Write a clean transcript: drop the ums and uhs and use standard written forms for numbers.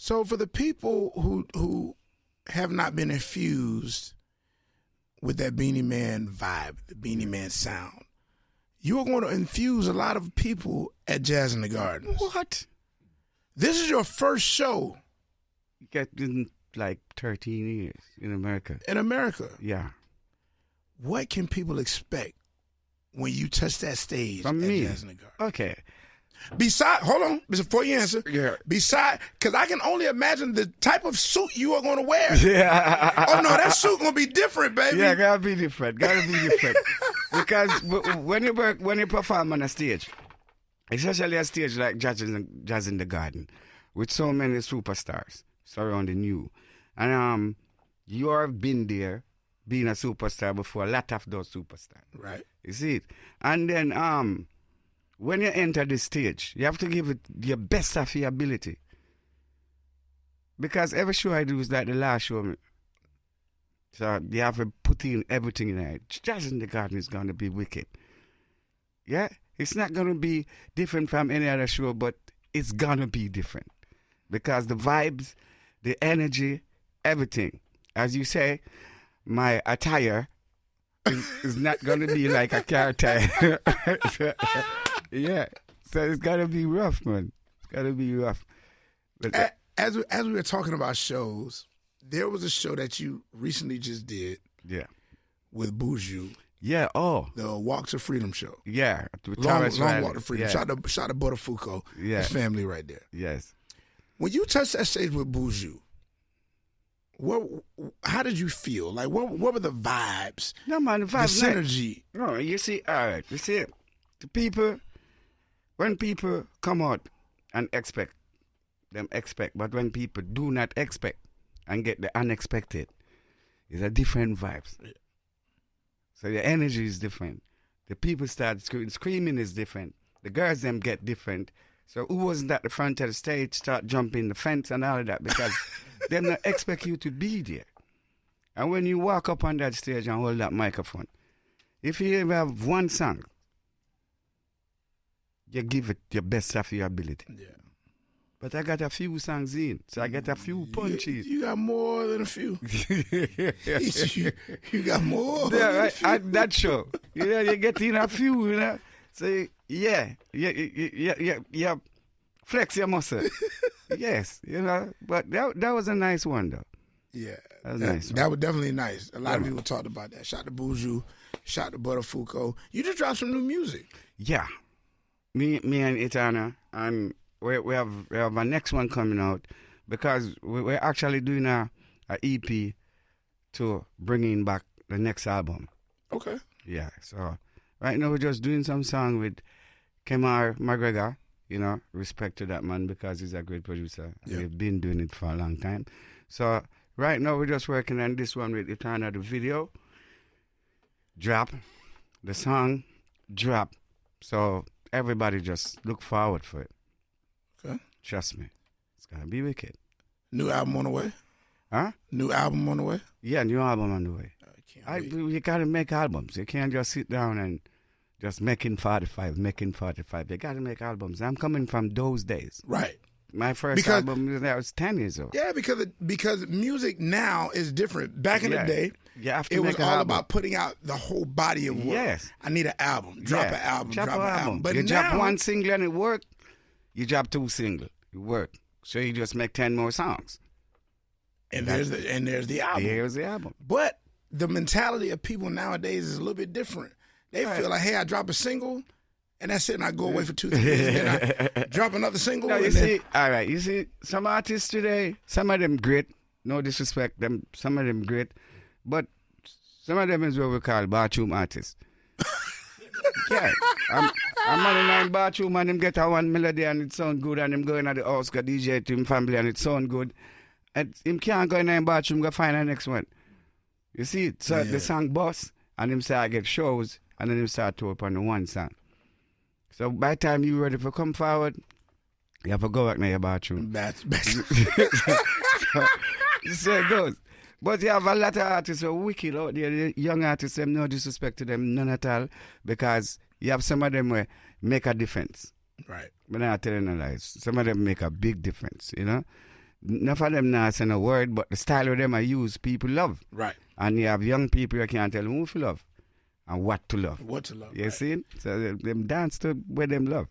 So for the people who have not been infused with that Beenie Man vibe, the Beenie Man sound, you are going to infuse a lot of people at Jazz in the Gardens. What? This is your first show. Getting like 13 years in America. In America. Yeah. What can people expect when you touch that stage From at me? Jazz in the Gardens? Okay. Hold on, before you answer. Yeah. Because I can only imagine the type of suit you are going to wear. Yeah. Oh, no, that suit going to be different, baby. Yeah, gotta be different. Because when you perform on a stage, especially a stage like Jazz in the Garden, with so many superstars surrounding you, and you have been there, being a superstar before a lot of those superstars. Right. You see it? And then when you enter the stage, you have to give it your best of your ability. Because every show I do is like the last show. So you have to put in everything in there. Jazz in the Garden is going to be wicked. Yeah? It's not going to be different from any other show, but it's going to be different. Because the vibes, the energy, everything. As you say, my attire is not going to be like a car attire. Yeah. So it's got to be rough, man. It's got to be rough. But, as we were talking about shows, there was a show that you recently just did. Yeah. With Buju. Yeah. Oh. The Walk to Freedom show. Yeah. Long Walk to Freedom. Yeah. Shout to Butterfuko. Yeah. His family right there. Yes. When you touched that stage with Buju, how did you feel? Like, what were the vibes? No, man, the vibes. The synergy. No, you see, all right. You see, the people, when people come out and expect, but when people do not expect and get the unexpected, it's a different vibes. Yeah. So the energy is different. The people start screaming is different. The girls them get different. So who wasn't at the front of the stage start jumping the fence and all of that because they not expect you to be there. And when you walk up on that stage and hold that microphone, if you ever have one song, you give it your best of your ability. Yeah. But I got a few songs in, so I got a few punches. You got more than a few. you got more. Yeah, right. At that show, you get in a few, So yeah, flex your muscle. Yes, But that was a nice one, though. Yeah, that was nice. That was definitely nice. A lot of people talked about that. Shout to Buju, shout to Butterfuko. You just dropped some new music. Yeah, me and Itana, and we have our next one coming out because we're actually doing a EP to bringing back the next album. Okay. Yeah. So right now we're just doing some song with Kemar McGregor. Respect to that man because he's a great producer. Yeah. We've been doing it for a long time. So right now we're just working on this one with Itana. The video drop, the song drop. So everybody just look forward for it. Okay. Trust me. It's going to be wicked. New album on the way? Huh? New album on the way? Yeah, new album on the way. You got to make albums. You can't just sit down and just making 45. You got to make albums. I'm coming from those days. Right. My first album was 10 years old. Yeah, because music now is different. Back in the day, it was all about putting out the whole body of work. Yes. I need an album. Drop an album. But you now, drop one single and it worked. You drop two singles. It worked. So you just make 10 more songs. And there's the album. Here's the album. But the mentality of people nowadays is a little bit different. They feel like, hey, I drop a single, and that's it, and I go away for 2-3 years, and then I drop another single. No, you see, some artists today, some of them great, no disrespect, some of them great, but some of them is what we call bathroom artists. Yeah, I'm on a 9 bathroom, and them get a one melody, and it sound good, and them going at the house, got DJ to him family, and it sound good. And him can't go in 9 bathroom, go find the next one. You see, so the song bust, and him say I get shows, and then him start to open the one song. So by the time you ready for come forward, you have to go back in your bathroom. So it goes. But you have a lot of artists who are wicked out there. The young artists, them no disrespect to them, none at all, because you have some of them who make a difference. Right. But I'm not telling you lies. Some of them make a big difference, enough of them not saying a word, but the style of them I use, people love. Right. And you have young people who can't tell them who to love and what to love. What to love. You right. see? So them dance to where them love.